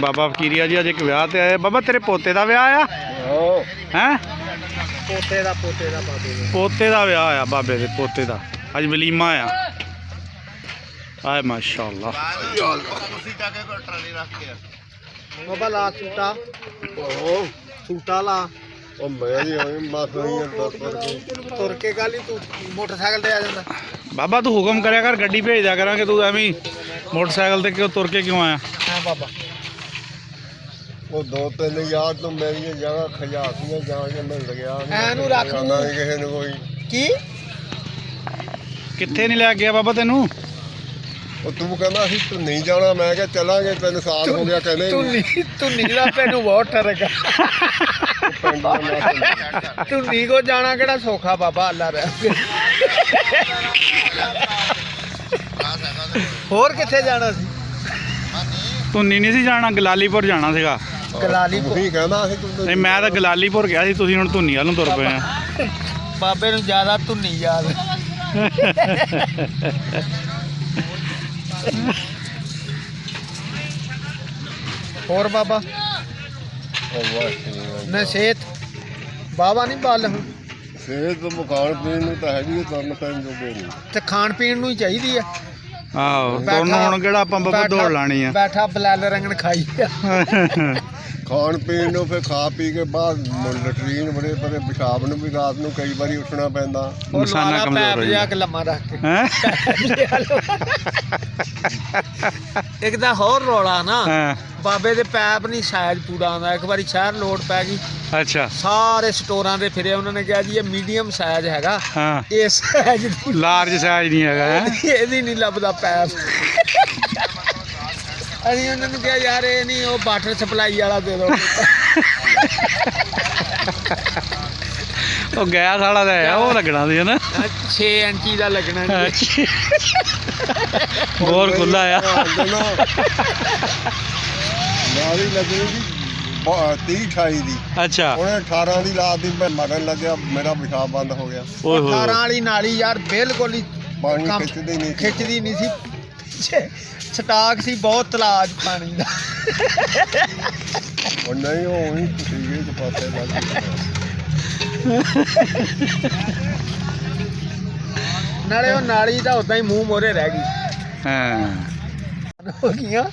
बाबा फकीरिया जी अज एक विआह ते आए। बाबा तेरे पोते का विआह आ हैं? पोते का विआह आ बाबे दे पोते का। अज वलीमा आ। आए माशाअल्लाह। बाबा ला सूटा सूटा ला तुर के गल ही तू मोटरसाइकिल ते आ जांदा। बाबा तू हुक्म करया कर गड्डी भेज दिया करा कि तू एवं मोटरसाइकिल ते क्यों तुर के क्यों आया? हां बाबा ਉਹ ਦੋ ਤਿੰਨ ਯਾਰ ਤੋਂ ਮੇਰੀਆਂ ਜਗ੍ਹਾ ਖਜਾਸੀਆਂ ਜਾ ਕੇ ਮਿਲ ਗਿਆ ਐਨੂੰ ਰੱਖ ਨਾ ਕਿਸੇ ਨੂੰ ਕੋਈ ਕੀ कित्थे नहीं लै गया बाबा तेनू? ਉਹ ਤੂੰ ਕਹਿੰਦਾ ਸੀ ਤੂੰ ਨਹੀਂ ਜਾਣਾ ਮੈਂ ਕਿਹਾ ਚੱਲਾਂਗੇ 3 ਸਾਲ ਹੋ ਗਿਆ ਕਹਿੰਦੇ ਤੂੰ ਨੀਲਾ ਤੈਨੂੰ ਬਹੁਤ ਠਰਗਾ ਤੂੰ ਨੀ ਕੋ ਜਾਣਾ ਕਿਹੜਾ ਸੌਖਾ ਬਾਬਾ ਅੱਲਾ ਰਹਿ। ਹੋਰ ਕਿੱਥੇ ਜਾਣਾ ਸੀ? ਧੁੰਨੀ नहीं सी जाना गलालीपुर जाना सीगा। ਗਲਾਲੀ ਉਹੀ ਕਹਿੰਦਾ ਸੀ ਤੂੰ नहीं मैं तो गलालीपुर गया सी, तुसीं हुण धुन्नी वाल नूं तुर पए आ। ਬਾਬੇ ਨੂੰ ਜ਼ਿਆਦਾ ਧੁੰਨੀ ਯਾਦ। ਹੋਰ ਬਾਬਾ ਨਸ਼ੇਤ ਬਾਬਾ ਨਹੀਂ ਬੱਲ ਹੁਣ ਸਿਹਤ ਤੋਂ ਮਕਾਨ ਪੀਣ ਨੂੰ ਤਾਂ ਹੈਗੀ ਤੁਰਨ ਪੈਣ ਜੋਗੇ ਨਹੀਂ ਤੇ ਖਾਣ ਪੀਣ ਨੂੰ ਹੀ ਚਾਹੀਦੀ ਆ। ਆਹੋ ਤੁਰਨ ਹੁਣ ਕਿਹੜਾ ਆਪਾਂ ਬਾਬਾ ਦੌੜ ਲਾਣੀ ਆ। ਬੈਠਾ ਬਲੈਲ ਰੰਗਣ ਖਾਈ ਆ। ਖਾਣ ਪੀਣ ਨੂੰ ਫਿਰ ਖਾ ਪੀ ਕੇ ਬਾਅਦ ਲੈਟਰੀਨ ਬੜੇ ਬੜੇ ਪਿਸ਼ਾਬ ਨੂੰ ਵੀ ਰਾਤ ਨੂੰ ਕਈ ਵਾਰੀ ਉੱਠਣਾ ਪੈਂਦਾ। ਉਹ ਨਿਸ਼ਾਨਾ ਲਾਲਾ ਕਮਜ਼ੋਰ ਪੈਪ ਹੋ ਜਿਹਾ ਜਾਂਦਾ। ਲੰਮਾ ਰੱਖ ਕੇ हैं ਇੱਕ ਤਾਂ ਹੋਰ ਰੌਲਾ ਨਾ हैं ਬਾਬੇ ਦੇ ਪੈਪ ਨਹੀਂ ਸਾਈਜ਼ ਪੂਰਾ ਆਉਂਦਾ। ਇੱਕ ਵਾਰੀ ਸ਼ਹਿਰ ਲੋਡ ਪੈ ਗਈ अच्छा ਸਾਰੇ ਸਟੋਰਾਂ ਦੇ ਫਿਰੇ ਉਹਨਾਂ ਨੇ ਕਿਹਾ ਜੀ ਇਹ ਮੀਡੀਅਮ ਸਾਈਜ਼ ਹੈਗਾ हाँ ਇਸ ਸਾਈਜ਼ ਦੀ लार्ज साइज नहीं है। ਇਹਦੀ ਨਹੀਂ ਲੱਭਦਾ ਪੈਪ। ਅਸੀਂ ਉਹਨਾਂ ਨੂੰ ਕਿਹਾ ਯਾਰ ਇਹ ਨਹੀਂ ਉਹ ਵਾਟਰ ਸਪਲਾਈ ਵਾਲਾ ਦੇ ਦਿਓ। ਉਹ ਗੈਸ ਵਾਲਾ ਤਾਂ ਹੈ ਉਹ ਲੱਗਣਾ ਸੀ ਨਾ 6 ਇੰਚੀ ਦਾ ਲੱਗਣਾ ਜੀ। ਬੋਰ ਖੁੱਲਾ ਆ। ਨਾਲੀ ਲੱਗਣੀ ਸੀ 30 28 ਦੀ ਅੱਛਾ ਉਹਨੇ 18 ਦੀ ਲਾਤ ਦੀ ਮੈਂ ਮਰਨ ਲੱਗਿਆ ਮੇਰਾ ਪਿਸ਼ਾਬ ਬੰਦ ਹੋ ਗਿਆ। ਓਏ ਹੋਏ 18 ਵਾਲੀ ਨਾਲੀ ਯਾਰ ਬਿਲਕੁਲ ਹੀ ਪਾਣੀ ਕੰਮ ਖਿੱਚਦੀ ਨਹੀਂ ਸੀ। ਖਿੱਚਦੀ ਨਹੀਂ ਸੀ। ਪਿੱਛੇ ਸਟਾਕ ਸੀ ਬਹੁਤ ਤਲਾਜ ਪਾਣੀ ਦਾ। ਉਹ ਨਹੀਂ ਉਹ ਹੀ ਸੀਗੇ ਤੇ ਪਾਸੇ ਲੱਗ ਨਾਲੇ ਉਹ ਨਾਲੀ ਤਾਂ ਉਦਾਂ ਹੀ ਮੂੰਹ ਮੋਰੇ ਰਹਿ ਗਈ ਹਾਂ ਹੋ ਗਈਆਂ।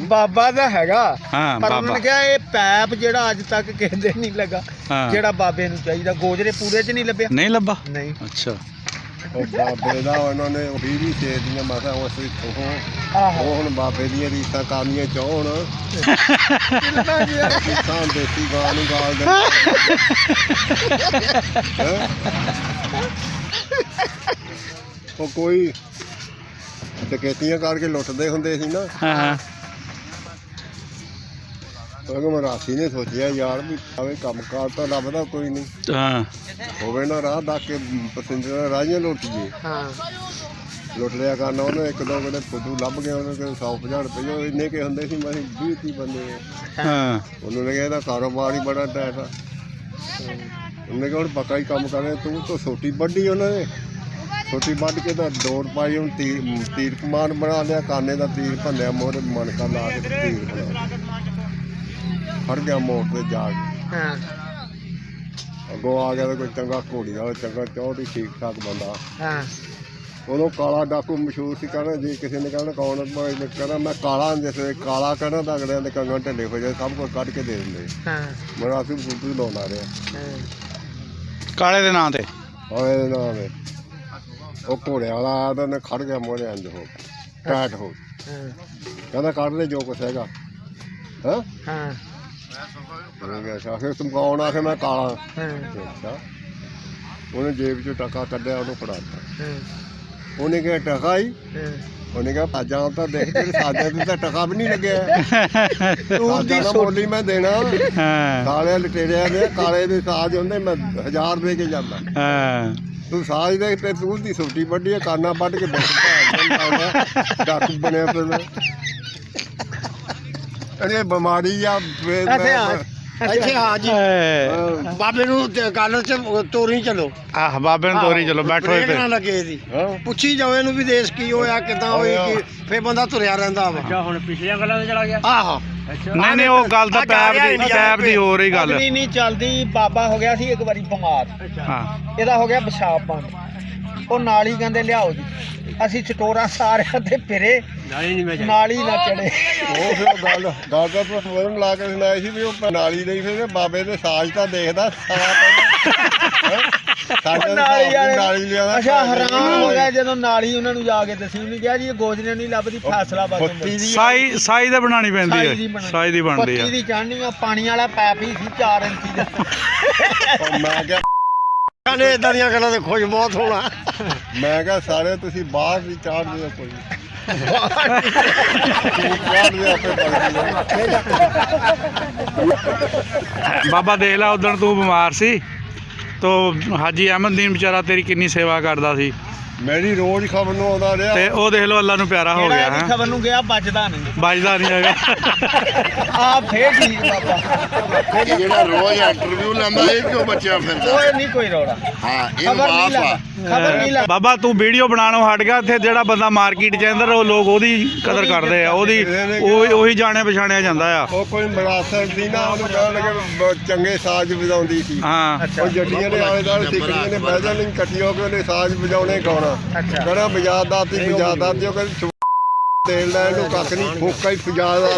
ਬਾਬਾ ਦਾ ਹੈਗਾ ਹਾਂ ਪਰ ਉਹਨਾਂ ਬਾਬਾ ਨੇ ਕਿਹਾ ਇਹ ਪੈਪ ਜਿਹੜਾ ਅੱਜ ਤੱਕ ਕਿਸੇ ਦੇ ਨਹੀਂ ਲੱਗਾ ਹਾਂ ਜਿਹੜਾ ਬਾਬੇ ਨੂੰ ਚਾਹੀਦਾ। ਗੋਜਰੇ ਪੂਰੇ 'ਚ ਨਹੀਂ ਲੱਭਿਆ। ਨਹੀਂ ਲੱਭਾ ਨਹੀਂ ਅੱਛਾ ਉਹ ਬਾਬੇ ਦਾ ਉਹਨਾਂ ਨੇ 20 ਛੇ ਦੀਆਂ ਮਾਤਾ ਉਸ ਉਹ ਆਹੋ ਹੁਣ ਬਾਬੇ ਦੀਆਂ ਰੀਤਾਂ ਕਰਨੀਆਂ ਚਾਹਣ ਕਿਸਾਨ ਦੇਸੀ ਗਾਂ ਨੂੰ ਗਾਲ ਦੇ ਉਹ ਕੋਈ ਡਕੈਤੀਆਂ ਕਰਕੇ ਲੁੱਟਦੇ ਹੁੰਦੇ ਸੀ ਨਾ। ਹਾਂ ਹਾਂ ਉਹ ਮਰਾਸੀ ਨੇ ਸੋਚਿਆ ਯਾਰ ਵੀ ਆਵੇ ਕੰਮ ਕਾਰ ਤਾਂ ਲੱਭਦਾ ਕੋਈ ਨਹੀਂ ਹਾਂ ਹੋਵੇ ਨਾ ਰਾਹ ਦਾ ਕੇ ਪਸੰਦਰ ਰਾਹੀਆਂ ਲੁੱਟ ਗਏ ਹਾਂ ਲੁੱਟ ਲਿਆ ਕਰਨਾ ਉਹਨੇ ਇੱਕ ਦੋ ਕਿਤੇ ਫੁੱਦੂ ਲੱਭ ਗਿਆ ਉਹਨੇ ਕਿ 150 ਰੁਪਏ ਉਹ ਇੰਨੇ ਕੇ ਹੁੰਦੇ ਸੀ ਮੈਂ 20 ਬੰਦੇ ਹਾਂ ਉਹਨੂੰ ਲੱਗਿਆ ਇਹਦਾ ਕਾਰੋਬਾਰ ਹੀ ਬੜਾ ਟਾਈਟ ਆ। ਉਹਨੇ ਕਿਹਾ ਹੁਣ ਪੱਕਾ ਹੀ ਕੰਮ ਕਰ ਰਿਹਾ ਤੂੰ ਤਾਂ ਛੋਟੀ ਵੱਢੀ ਉਹਨਾਂ ਨੇ ਛੋਟੀ ਵੱਢ ਕੇ ਤਾਂ ਦੌੜ ਪਾਈ ਹੁਣ ਤੀਰ ਕਮਾਨ ਬਣਾ ਲਿਆ ਕਾਨੇ ਦਾ ਤੀਰ ਭੰਨਿਆ ਮੋਹਰੇ ਮਣਕਾ ਲਾ ਕੇ ਤੀਰ ਬਣਾ ਫੜ ਗਿਆ ਮੋੜ ਤੇ ਜਾ ਕੇ ਹਾਂ ਅੱਗੋਂ ਆ ਗਿਆ ਤਾਂ ਕੋਈ ਚੰਗਾ ਘੋੜੀ ਵਾਲਾ ਚੰਗਾ ਚੌੜੀ ਠੀਕ ਠਾਕ ਬੰਦਾ। ਹਾਂ ਉਦੋਂ ਕਾਲਾ ਡਾਕੂ ਮਸ਼ਹੂਰ ਸੀ ਕਹਿੰਦਾ ਜੇ ਕਿਸੇ ਨੇ ਕਹਿਣਾ ਕੌਣ ਕਹਿੰਦਾ ਮੈਂ ਕਾਲਾ ਜਿਸੇ ਕਾਲਾ ਕਹਿੰਦਾ ਤਾਂ ਅਗਲਿਆਂ ਦੇ ਕੰਗਣ ਢਿੱਲੇ ਹੋ ਜਾਏ ਸਭ ਕੁਝ ਕੱਢ ਕੇ ਦੇ ਦਿੰਦੇ। ਹਾਂ ਮੇਰਾ ਅਸੀਂ ਫੁੱਟੂ ਲਾਉਣਾ ਰਿਹਾ ਕਾਲੇ ਦੇ ਨਾਂ ਤੇ ਹੋਏ ਨਾ ਵੇ ਉਹ ਘੋੜੇ ਵਾਲਾ ਆਇਆ ਤਾਂ ਉਹਨੇ ਖੜ ਗਿਆ ਮੋਰੇ ਅੰਜ ਹੋ ਟੈਟ ਹੋ ਕਹਿੰਦਾ ਕੱਢ ਦੇ ਜੋ ਕੁਛ ਹੈਗਾ ਹਾਂ ਹਾਂ ਉਹਨੇ ਕਿਹਾ ਅੱਛਾ ਫਿਰ ਤੂੰ ਕੌਣ ਆ ਕੇ ਮੈਂ ਕਾਲਾ ਹਾਂ ਅੱਛਾ ਉਹਨੇ ਜੇਬ ਚੋਂ ਟਕਾ ਕੱਢਿਆ ਉਹਨੂੰ ਫੜਾ ਦਿੱਤਾ। ਹਾਂ ਉਹਨੇ ਕਿਹਾ ਟਕਾ ਹੀ ਉਹਨੇ ਕਿਹਾ ਭਾਜਾਂ ਤਾਂ ਦੇਖ ਤੇਰੇ ਸਾਜਾ ਤੇ ਤਾਂ ਟਕਾ ਵੀ ਨਹੀਂ ਲੱਗਿਆ ਤੂੰ ਦੀ ਬੋਲੀ ਮੈਂ ਦੇਣਾ ਹਾਂ ਕਾਲੇ ਲਟੇਰਿਆ ਦੇ ਕਾਲੇ ਦੇ ਸਾਜ ਹੁੰਦੇ ਮੈਂ 1000 ਦੇ ਕੇ ਜਾਂਦਾ ਹਾਂ ਤੂੰ ਸਾਜ ਦੇ ਤੇ ਤੂੰ ਦੀ ਛੋਟੀ ਵੱਡੀ ਕਾਨਾ ਵੱਢ ਕੇ ਬੈਠ ਡਾਕੂ ਬਣਿਆ ਪਿਆ ਅਰੇ ਬਿਮਾਰੀ ਆ ਇੱਥੇ ਹਾਂ ਜੀ ਬਾਬੇ ਨੂੰ ਗੱਲ ਚ ਤੋਰੀ ਚਲੋ ਆਹ ਬਾਬੇ ਨੂੰ ਤੋਰੀ ਚਲੋ ਬੈਠੋ ਇੱਥੇ ਨਾ ਲੱਗੇ ਇਹਦੀ ਪੁੱਛੀ ਜਾਓ ਇਹਨੂੰ ਵੀ ਦੇਸ਼ ਕੀ ਹੋਇਆ ਕਿੱਦਾਂ ਹੋਈ ਫੇਰ ਬੰਦਾ ਤੁਰਿਆ ਰਹਿੰਦਾ ਵਾ ਹੁਣ ਪਿਛਲੀਆਂ ਗੱਲਾਂ ਤੇ ਚਲਾ ਗਿਆ ਆਹੋ ਨਹੀਂ ਨਹੀਂ ਉਹ ਗੱਲ ਤਾਂ ਪੈਪ ਦੀ ਹੋ ਰਹੀ ਗੱਲ। ਅਗਨੀ ਨਹੀਂ ਚੱਲਦੀ। ਬਾਬਾ ਹੋ ਗਿਆ ਸੀ ਇੱਕ ਵਾਰੀ ਬਿਮਾਰ, ਹਾਂ ਇਹਦਾ ਹੋ ਗਿਆ ਪਿਸ਼ਾਬ ਬੰਦ। ਉਹ ਨਾਲੀ ਕਹਿੰਦੇ ਲਿਆਓ ਜੀ। ਅਸੀਂ ਚਟੋਰਾ ਸਾਰਿਆਂ ਤੇ ਫਿਰੇ, ਨਾਲੀ ਨਾ ਚੜੇ। ਉਹ ਫਿਰ ਗੱਲ ਦਾ ਪ੍ਰੋਗਰਾਮ ਲਾ ਕੇ ਸੁਣਾਇਆ ਸੀ ਵੀ ਉਹ ਨਾਲੀ ਨਹੀਂ ਫਿਰ ਬਾਬੇ ਦੇ ਸਾਜ ਤਾਂ ਦੇਖਦਾ ਸਾਰਾ ਪਹਿਲਾਂ ਸਾਡੇ ਨਾਲੀ ਲਿਆਉਂਦਾ। ਅੱਛਾ ਹੈਰਾਨ ਹੋ ਗਿਆ ਜਦੋਂ ਨਾਲੀ ਉਹਨਾਂ ਨੂੰ ਜਾ ਕੇ ਦੱਸੀ। ਉਹਨੇ ਕਿਹਾ ਜੀ ਇਹ ਗੋਜਰੇ ਨਹੀਂ ਲੱਭਦੀ, ਫੈਸਲਾ ਬਸ ਸਾਈ ਦਾ ਬਣਾਣੀ ਪੈਂਦੀ ਹੈ, ਸਾਈ ਦੀ ਬਣਦੀ ਪੱਤੀ ਆ। ਦੀ ਚਾਹਣੀ ਆ, ਪਾਣੀ ਵਾਲਾ ਪੈਪ ਹੀ ਸੀ 4 ਇੰਚੀ ਦਾ। ਮੈਂ ਕਿਹਾ ਕਹਿੰਦੇ ਇਦਾਂ ਦੀਆਂ ਗੱਲਾਂ ਤੇ ਖੁਸ਼ ਬਹੁਤ ਹੋਣਾ। ਮੈਂ ਕਿਹਾ ਸਾਰੇ ਤੁਸੀਂ ਬਾਹਰ ਵੀ ਚਾੜ ਦਿਓ ਕੋਈ ਚਾੜ ਦਿਓ ਆਪੇ ਬਾਬਾ ਦੇਖ ਲਾ ਉਦੋਂ ਤੂੰ ਬਿਮਾਰ ਸੀ ਤੋ ਹਾਜੀ ਅਹਿਮਦੀਨ ਵਿਚਾਰਾ ਤੇਰੀ ਕਿੰਨੀ ਸੇਵਾ ਕਰਦਾ ਸੀ। ਮੇਰੀ ਰੋਜ਼ ਖਬਰ ਨੂੰ ਆਉਂਦਾ ਰਿਹਾ ਤੇ ਉਹ ਦੇਖ ਲਓ ਅੱਲਾ ਨੂੰ ਪਿਆਰਾ ਹੋ ਗਿਆ ਹੈ। ਖਬਰ ਨੂੰ ਗਿਆ ਬਚਦਾ ਨਹੀਂ, ਵੱਜਦਾ ਨਹੀਂ ਹੈਗਾ। ਆ ਫੇਰ ਠੀਕ ਬਾਬਾ। ਜਿਹੜਾ ਰੋਜ਼ ਇੰਟਰਵਿਊ ਲੈਂਦਾ ਇਹ ਕਿਉਂ ਬੱਚਿਆ ਫਿਰਦਾ? ਓਏ ਨਹੀਂ ਕੋਈ ਰੌਲਾ, ਹਾਂ ਇਹ ਖਬਰ ਨਹੀਂ ਮਾਫ ਆ। ਲੱਗਾ, ਖਬਰ ਨਹੀਂ ਲੱਗਾ। ਬਾਬਾ ਤੂੰ ਵੀਡੀਓ ਬਣਾਉਣੋਂ ਹਟ ਗਿਆ। ਇੱਥੇ ਜਿਹੜਾ ਬੰਦਾ ਮਾਰਕੀਟ 'ਚ ਅੰਦਰ ਉਹ ਲੋਕ ਉਹਦੀ ਕਦਰ ਕਰਦੇ ਆ, ਉਹੀ ਜਾਣਿਆ ਪਛਾਣਿਆ ਜਾਂਦਾ ਆ। ਉਹ ਕੋਈ ਮਰਾਸਰ ਸੀ ਨਾ, ਉਹਨੂੰ ਕਹਿਣ ਲੱਗੇ ਚੰਗੇ ਸਾਜ਼ ਵਜਾਉਂਦੀ ਸੀ। ਹਾਂ ਉਹ ਜੱਟੀਆਂ ਦੇ ਆਲੇ ਦੁਆਲੇ ਸਿੱਖਦੀਆਂ ਨੇ ਬਹਿ ਜਾਣੀ ਇਕੱਠੀ ਹੋ ਕੇ ਉਹਨੇ ਸਾਜ਼ ਵਜਾਉਣੇ ਗਾਉਣਾ। ਕਹਿੰਦਾ ਬਜਾਦਾ ਤੇ ਉਹ ਕਹਿੰਦੀ ਤੇਲ ਲੈਣ ਨੂੰ ਕੱਖ ਨਹੀਂ, ਫੋਕਾ ਹੀ ਬਜਾਦਾ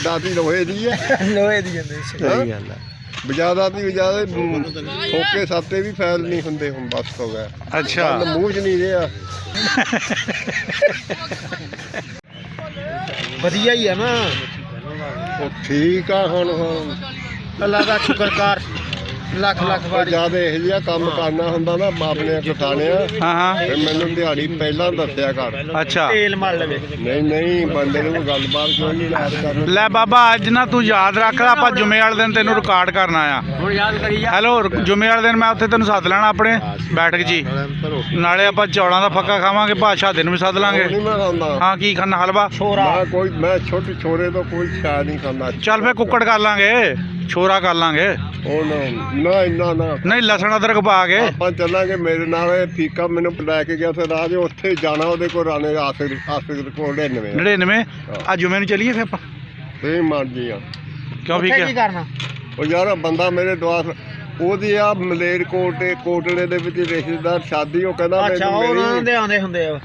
ਦਾਦੀ ਲੋਹੇ ਦੀ ਹੈ। ਲੋਹੇ ਦੀ ਜਾਂਦੇ ਸਹੀ ਗੱਲ ਹੈ। ਬਜਾਦਾ ਦੀ ਬਜਾਦੇ ਫੋਕੇ ਸਾਤੇ ਵੀ ਫੈਲ ਨਹੀਂ ਹੁੰਦੇ। ਹੁਣ ਬਸ ਹੋ ਗਿਆ। ਅੱਛਾ ਮੂੰਹ 'ਚ ਨਹੀਂ ਰਿਹਾ। ਵਧੀਆ ਹੀ ਹੈ ਨਾ। ਉਹ ਠੀਕ ਆ ਹੁਣ ਅੱਲਾ ਦਾ ਸ਼ੁਕਰਕਾਰ ਲੱਖ ਲੱਖ ਵਾਰੀ। ਜਿਆਦਾ ਇਹੋ ਜਿਹਾ ਕੰਮ ਕਰਨਾ ਹੁੰਦਾ ਨਾ ਆਪਣੇ ਕਿਸਾਨਿਆਂ ਹਾਂ ਹਾਂ ਤੇ ਮੈਨੂੰ ਦਿਹਾੜੀ ਪਹਿਲਾਂ ਦੱਸਿਆ ਕਰ। ਅੱਛਾ ਤੇਲ ਮਲ ਲਵੇ। ਨਹੀਂ ਬੰਦੇ ਨੂੰ ਗੱਲਬਾਤ ਕਿਉਂ ਨਹੀਂ ਯਾਦ ਕਰਨੀ। ਲੈ ਬਾਬਾ ਅੱਜ ਨਾ ਤੂੰ ਯਾਦ ਰੱਖ ਲੈ, ਆਪਾਂ ਜੁਮੇ ਵਾਲੇ ਦਿਨ ਤੈਨੂੰ ਰਿਕਾਰਡ ਕਰਨਾ ਆ। ਹੁਣ ਯਾਦ ਕਰੀ ਹੈਲੋ ਜੁਮੇ ਵਾਲੇ ਦਿਨ ਮੈਂ ਉੱਥੇ ਤੈਨੂੰ ਸੱਦ ਲੈਣਾ ਆਪਣੇ ਬੈਠਕ 'ਚ ਹੀ। ਨਾਲੇ ਆਪਾਂ ਚੌਲਾਂ ਦਾ ਫੱਕਾ ਖਾਵਾਂਗੇ, ਭਾਸ਼ਾ ਦਿਨ ਵੀ ਸੱਦ ਲਾਂਗੇ। ਨਹੀਂ ਮੈਂ ਖਾਂਦਾ। ਹਾਂ ਕੀ ਖਾਣਾ? ਹਲਵਾ? ਮੈਂ ਛੋਟੇ ਛੋਰੇ ਤੋਂ ਕੋਈ ਸ਼ਾ ਨਹੀਂ ਖਾਂਦਾ। ਚੱਲ ਫੇ ਕੁੱਕੜ ਕਰ ਲਾਂਗੇ, ਛੋਰਾ ਕਰ ਲਾਂਗੇ। ਉਹ ਨਾ ਇੰਨਾ ਨਾ ਨਹੀਂ ਲਸਣ ਅਦਰਕ ਪਾ ਕੇ। ਆਪਾਂ ਚੱਲਾਂਗੇ। ਮੇਰੇ ਨਾਲ ਇਹ ਫੀਕਾ ਮੈਨੂੰ ਲੈ ਕੇ ਗਿਆ ਫਿਰ ਰਾਜ ਉੱਥੇ ਜਾਣਾ ਉਹਦੇ ਕੋਲ ਰਾਣੇ ਆਸਿਰ ਕੋਲ 99 ਆ ਜੁਮੇ ਨੂੰ ਚੱਲੀਏ ਫੇ ਆਪਾਂ। ਤੇ ਮਰਜੀ ਆ ਕਿਉਂ ਕੀ ਫੀਕਾ? ਕਰਨਾ? ਉਹ ਯਾਰ ਬੰਦਾ ਮੇਰੇ ਦੁਆਸ ਉਹਦੀ ਆ ਮਲੇਰ ਕੋਟਲੇ ਦੇ ਵਿੱਚ ਰਿਸ਼ਤੇਦਾਰ ਸ਼ਾਦੀ। ਉਹ ਕਹਿੰਦਾ ਅੱਛਾ ਉਹਨਾਂ ਦੇ ਆਉਂਦੇ ਹੁੰਦੇ ਆ।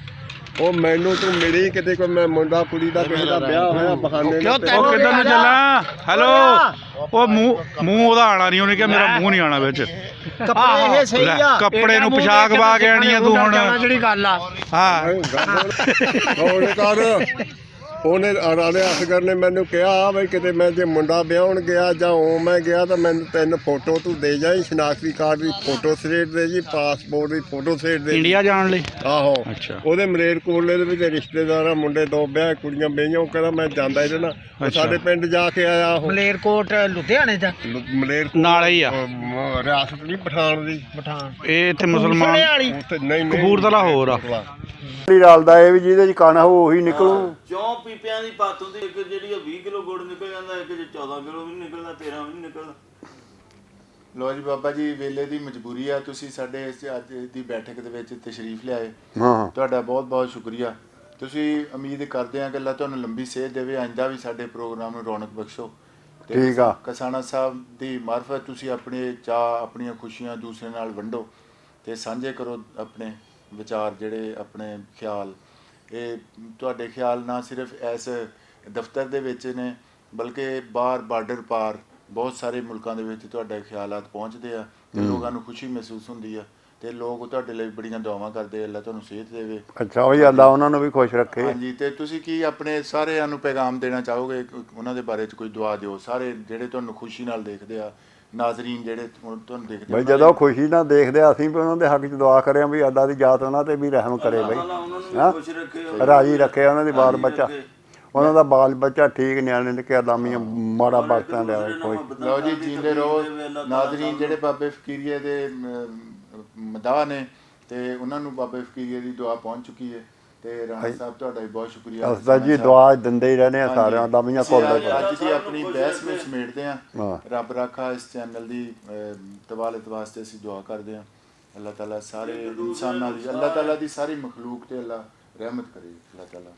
ਉਹ ਮੈਨੂੰ ਤੂੰ ਮਿਲੀ ਕਿਤੇ ਕੋਈ ਮੈਂ ਮੁੰਡਾ ਕੁੜੀ ਦਾ ਕਿਸੇ ਦਾ ਵਿਆਹ ਹੋਇਆ ਬਹਾਨੇ ਨਾਲ। ਉਹ ਕਿੱਧਰ ਨੂੰ ਚੱਲਾਂ? ਹੈਲੋ ਉਹ ਮੂੰਹ ਉਹਦਾ ਆਣਾ ਨਹੀਂ। ਉਹਨੇ ਕਿਹਾ ਮੇਰਾ ਮੂੰਹ ਨਹੀਂ ਆਣਾ ਵਿੱਚ। ਕੱਪੜੇ ਇਹ ਸਹੀ ਆ। ਕੱਪੜੇ ਨੂੰ ਪੋਸ਼ਾਕ ਪਾ ਕੇ ਆਣੀ ਆ ਤੂੰ ਹੁਣ। ਜਿਹੜੀ ਗੱਲ ਆ ਹਾਂ ਉਹਨੇ ਕਰ ਉਹਨੇ ਰਾਣੇ ਅਸਗਰ ਨੇ ਮੈਨੂੰ ਕਿਹਾ ਬਈ ਕਿਤੇ ਮੈਂ ਜੇ ਮੁੰਡਾ ਵਿਆਹਣ ਗਿਆ ਜਾਂ ਉਹ ਮੈਂ ਗਿਆ ਤਾਂ ਮੈਨੂੰ 3 ਫੋਟੋ ਤੂੰ ਦੇ ਜਾਈਂ। ਸ਼ਨਾਖਤੀ ਕਾਰਡ ਦੀ ਫੋਟੋ ਸਟੇਟ ਦੇ ਜੀ, ਪਾਸਪੋਰਟ ਦੀ ਫੋਟੋ ਸਟੇਟ ਦੇ। ਇੰਡੀਆ ਜਾਣ ਲਈ? ਆਹੋ ਅੱਛਾ। ਉਹਦੇ ਮਲੇਰ ਕੋਲੇ ਦੇ ਵਿੱਚ ਰਿਸ਼ਤੇਦਾਰ ਆ, ਮੁੰਡੇ 2 ਵਿਆਹ ਕੁੜੀਆਂ ਵਿਆਹੀਆਂ। ਉਹ ਕਹਿੰਦਾ ਮੈਂ ਜਾਂਦਾ ਇਹਦੇ ਨਾਲ। ਉਹ ਸਾਡੇ ਪਿੰਡ ਜਾ ਕੇ ਆਇਆ। ਉਹ ਮਲੇਰਕੋਟ ਲੁਧਿਆਣੇ ਚ ਮਲੇਰ ਨਾਲ ਹੀ ਆ ਰਿਆਸਤ ਨਹੀਂ ਪਠਾਨ ਦੀ। ਪਠਾਨ ਇਹ ਇੱਥੇ ਮੁਸਲਮਾਨ ਉੱਥੇ ਨਹੀਂ ਕਪੂਰਥਲਾ ਹੋਰ ਆ। ਰਲਦਾ ਇਹ ਵੀ ਜਿਹਦੇ ਚ ਕਣ ਹੋ ਉਹੀ ਨਿਕਲੂ। ਕਿਉਂ ਪੀਪਿਆਂ ਦੀ ਪੱਤ ਹੁੰਦੀ, ਇੱਕ ਜਿਹੜੀ 20 ਕਿਲੋ ਗੁੜ ਨਿਕਲ ਜਾਂਦਾ, ਇੱਕ 14 ਕਿਲੋ ਵੀ ਨਹੀਂ ਨਿਕਲਦਾ, 13 ਵੀ ਨਹੀਂ ਨਿਕਲਦਾ। ਲੋ ਜੀ ਬਾਬਾ ਜੀ ਵੇਲੇ ਦੀ ਮਜਬੂਰੀ ਆ, ਤੁਸੀਂ ਸਾਡੇ ਇਸ ਅੱਜ ਦੀ ਬੈਠਕ ਦੇ ਵਿੱਚ ਤਸ਼ਰੀਫ ਲਿਆਏ। ਹਾਂ ਤੁਹਾਡਾ ਬਹੁਤ ਬਹੁਤ ਸ਼ੁਕਰੀਆ। ਤੁਸੀਂ ਉਮੀਦ ਕਰਦੇ ਹਾਂ ਕਿ ਅੱਲਾ ਤੁਹਾਨੂੰ ਲੰਬੀ ਸਿਹਤ ਦੇਵੇ, ਆਇੰਦਾ ਵੀ ਸਾਡੇ ਪ੍ਰੋਗਰਾਮ ਨੂੰ ਰੌਣਕ ਬਖਸ਼ੋ। ਠੀਕ ਆ। ਕਿਸਾਨਾ ਸਾਹਿਬ ਦੀ ਮਾਰਫਤ ਤੁਸੀਂ ਆਪਣੇ ਚਾਅ ਆਪਣੀਆਂ ਖੁਸ਼ੀਆਂ ਦੂਸਰੇ ਨਾਲ ਵੰਡੋ ਤੇ ਸਾਂਝੇ ਕਰੋ ਆਪਣੇ ਵਿਚਾਰ ਜਿਹੜੇ ਆਪਣੇ ਖਿਆਲ। ਇਹ ਤੁਹਾਡੇ ਖਿਆਲ ਨਾ ਸਿਰਫ ਇਸ ਦਫ਼ਤਰ ਦੇ ਵਿੱਚ ਨੇ ਬਲਕਿ ਬਾਹਰ ਬਾਰਡਰ ਪਾਰ ਬਹੁਤ ਸਾਰੇ ਮੁਲਕਾਂ ਦੇ ਵਿੱਚ ਤੁਹਾਡੇ ਖਿਆਲਾਤ ਪਹੁੰਚਦੇ ਆ ਤੇ ਲੋਕਾਂ ਨੂੰ ਖੁਸ਼ੀ ਮਹਿਸੂਸ ਹੁੰਦੀ ਆ ਤੇ ਲੋਕ ਤੁਹਾਡੇ ਲਈ ਬੜੀਆਂ ਦੁਆਵਾਂ ਕਰਦੇ। ਅੱਲਾ ਤੁਹਾਨੂੰ ਸਿਹਤ ਦੇਵੇ। ਅੱਛਾ ਉਹ ਅੱਲਾ ਉਹਨਾਂ ਨੂੰ ਵੀ ਖੁਸ਼ ਰੱਖੇ। ਹਾਂਜੀ ਤੇ ਤੁਸੀਂ ਕੀ ਆਪਣੇ ਸਾਰਿਆਂ ਨੂੰ ਪੈਗਾਮ ਦੇਣਾ ਚਾਹੋਗੇ? ਉਹਨਾਂ ਦੇ ਬਾਰੇ 'ਚ ਕੋਈ ਦੁਆ ਦਿਓ ਸਾਰੇ ਜਿਹੜੇ ਤੁਹਾਨੂੰ ਖੁਸ਼ੀ ਨਾਲ ਦੇਖਦੇ ਆ, ਨਾਜ਼ਰੀਨ ਜਿਹੜੇ ਤੁਹਾਨੂੰ ਦੇਖਦੇ ਬਈ ਜਦੋਂ ਖੁਸ਼ੀ ਨਾਲ ਦੇਖਦੇ ਆ ਅਸੀਂ ਵੀ ਉਹਨਾਂ ਦੇ ਹੱਕ 'ਚ ਦੁਆ ਕਰਿਆ ਵੀ ਅੱਲਾ ਦੀ ਜਾਤ ਉਹਨਾਂ ਤੇ ਵੀ ਰਹਿਮ ਕਰੇ ਬਈ, ਹਾਂ ਰਾਜੀ ਰੱਖੇ ਉਹਨਾਂ ਦੀ ਬਾਲ ਬੱਚਾ, ਉਹਨਾਂ ਦਾ ਬਾਲ ਬੱਚਾ ਠੀਕ ਨਿਆਣੇ ਨੇ ਕਿ ਅਲਾਮੀਆਂ ਮਾੜਾ ਬਖਤਾਂ ਲਿਆ ਕੋਈ। ਲਓ ਜੀ ਜੀਂਦੇ ਰਹੋ ਨਾਜ਼ਰੀਨ। ਜਿਹੜੇ ਬਾਬੇ ਫਕੀਰੀਏ ਦੇ ਮਦਾਹ ਨੇ ਤੇ ਉਹਨਾਂ ਨੂੰ ਬਾਬੇ ਫਕੀਰੀਏ ਦੀ ਦੁਆ ਪਹੁੰਚ ਚੁੱਕੀ ਹੈ ਤੇ ਰਾਣਾ ਸਾਹਿਬ ਤੁਹਾਡਾ ਵੀ ਬਹੁਤ ਸ਼ੁਕਰੀਆ। ਅਸਦਾ ਜੀ ਦੁਆ ਦਿੰਦੇ ਹੀ ਰਹਿੰਦੇ ਆ ਸਾਰਿਆਂ ਅਲਾਮੀਆਂ ਕੋਲ। ਅੱਜ ਦੀ ਆਪਣੀ ਬਹਿਸ ਵਿੱਚ ਸਮੇਟਦੇ ਆ। ਰੱਬ ਰਾਖਾ ਇਸ ਚੈਨਲ ਦੀ ਤਵਾਲਤ ਵਾਸਤੇ ਅਸੀਂ ਦੁਆ ਕਰਦੇ ਹਾਂ। ਅੱਲਾਹ ਤਾਲਾ ਸਾਰੇ ਇਨਸਾਨਾਂ ਦੀ, ਅੱਲਾਹ ਤਾਲਾ ਦੀ ਸਾਰੀ ਮਖਲੂਕ ਤੇ ਅੱਲਾਹ ਰਹਿਮਤ ਕਰੇ। ਅੱਲਾਹ ਤਾਲਾ